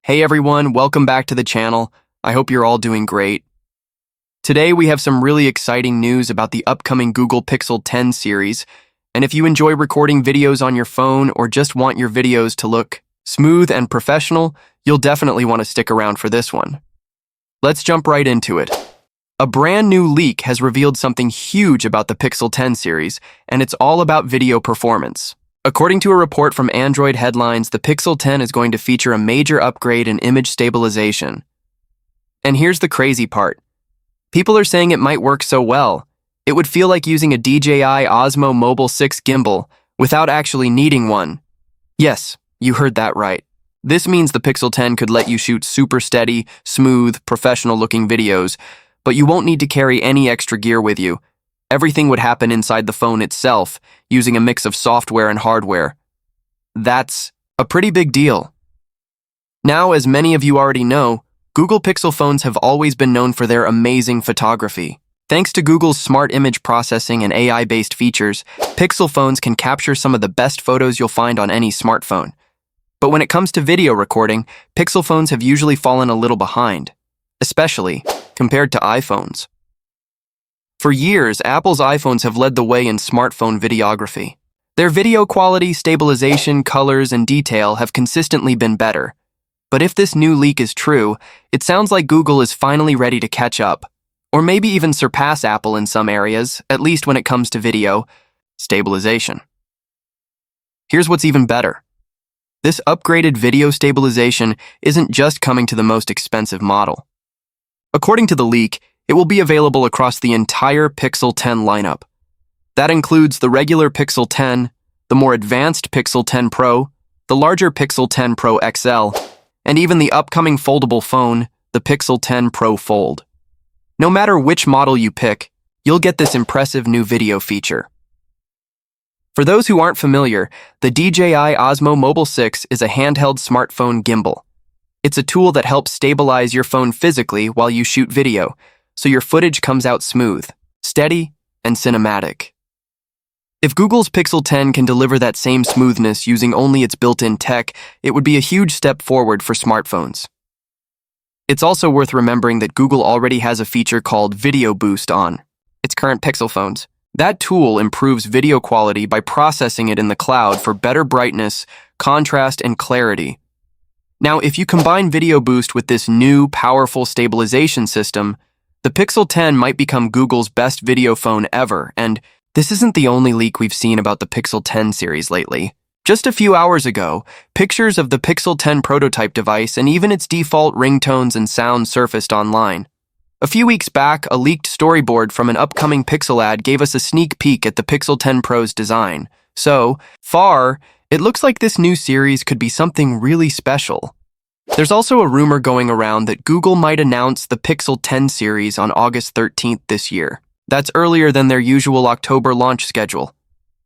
Hey everyone, welcome back to the channel. I hope you're all doing great. Today we have some really exciting news about the upcoming Google Pixel 10 series, and if you enjoy recording videos on your phone or just want your videos to look smooth and professional, you'll definitely want to stick around for this one. Let's jump right into it. A brand new leak has revealed something huge about the Pixel 10 series, and it's all about video performance. According to a report from Android Headlines, the Pixel 10 is going to feature a major upgrade in image stabilization. And here's the crazy part. People are saying it might work so well, it would feel like using a DJI Osmo Mobile 6 gimbal without actually needing one. Yes, you heard that right. This means the Pixel 10 could let you shoot super steady, smooth, professional-looking videos, but you won't need to carry any extra gear with you. Everything would happen inside the phone itself, using a mix of software and hardware. That's a pretty big deal. Now, as many of you already know, Google Pixel phones have always been known for their amazing photography. Thanks to Google's smart image processing and AI-based features, Pixel phones can capture some of the best photos you'll find on any smartphone. But when it comes to video recording, Pixel phones have usually fallen a little behind, especially compared to iPhones. For years, Apple's iPhones have led the way in smartphone videography. Their video quality, stabilization, colors, and detail have consistently been better. But if this new leak is true, it sounds like Google is finally ready to catch up, or maybe even surpass Apple in some areas, at least when it comes to video stabilization. Here's what's even better. This upgraded video stabilization isn't just coming to the most expensive model. According to the leak, it will be available across the entire Pixel 10 lineup. That includes the regular Pixel 10, the more advanced Pixel 10 Pro, the larger Pixel 10 Pro XL, and even the upcoming foldable phone, the Pixel 10 Pro Fold. No matter which model you pick, you'll get this impressive new video feature. For those who aren't familiar, the DJI Osmo Mobile 6 is a handheld smartphone gimbal. It's a tool that helps stabilize your phone physically while you shoot video, so your footage comes out smooth, steady, and cinematic. If Google's Pixel 10 can deliver that same smoothness using only its built-in tech, it would be a huge step forward for smartphones. It's also worth remembering that Google already has a feature called Video Boost on its current Pixel phones. That tool improves video quality by processing it in the cloud for better brightness, contrast, and clarity. Now, if you combine Video Boost with this new, powerful stabilization system, the Pixel 10 might become Google's best video phone ever, and this isn't the only leak we've seen about the Pixel 10 series lately. Just a few hours ago, pictures of the Pixel 10 prototype device and even its default ringtones and sounds surfaced online. A few weeks back, a leaked storyboard from an upcoming Pixel ad gave us a sneak peek at the Pixel 10 Pro's design. So far, it looks like this new series could be something really special. There's also a rumor going around that Google might announce the Pixel 10 series on August 13th this year. That's earlier than their usual October launch schedule.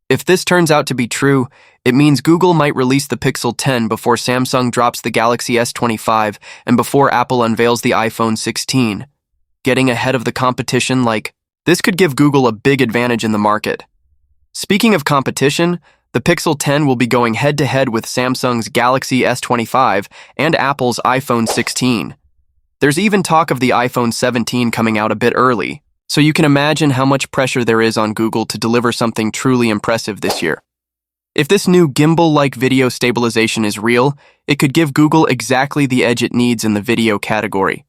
If this turns out to be true, it means Google might release the Pixel 10 before Samsung drops the Galaxy S25 and before Apple unveils the iPhone 16. Getting ahead of the competition, this could give Google a big advantage in the market. Speaking of competition, the Pixel 10 will be going head-to-head with Samsung's Galaxy S25 and Apple's iPhone 16. There's even talk of the iPhone 17 coming out a bit early, so you can imagine how much pressure there is on Google to deliver something truly impressive this year. If this new gimbal-like video stabilization is real, it could give Google exactly the edge it needs in the video category.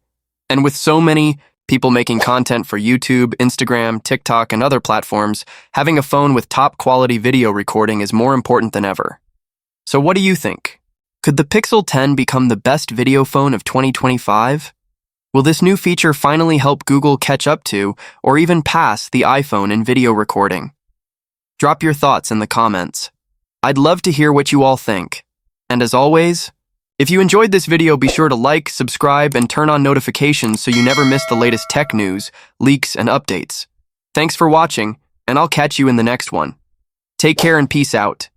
And with so many people making content for YouTube, Instagram, TikTok, and other platforms, having a phone with top-quality video recording is more important than ever. So what do you think? Could the Pixel 10 become the best video phone of 2025? Will this new feature finally help Google catch up to, or even pass, the iPhone in video recording? Drop your thoughts in the comments. I'd love to hear what you all think. And as always, if you enjoyed this video, be sure to like, subscribe, and turn on notifications so you never miss the latest tech news, leaks, and updates. Thanks for watching, and I'll catch you in the next one. Take care and peace out.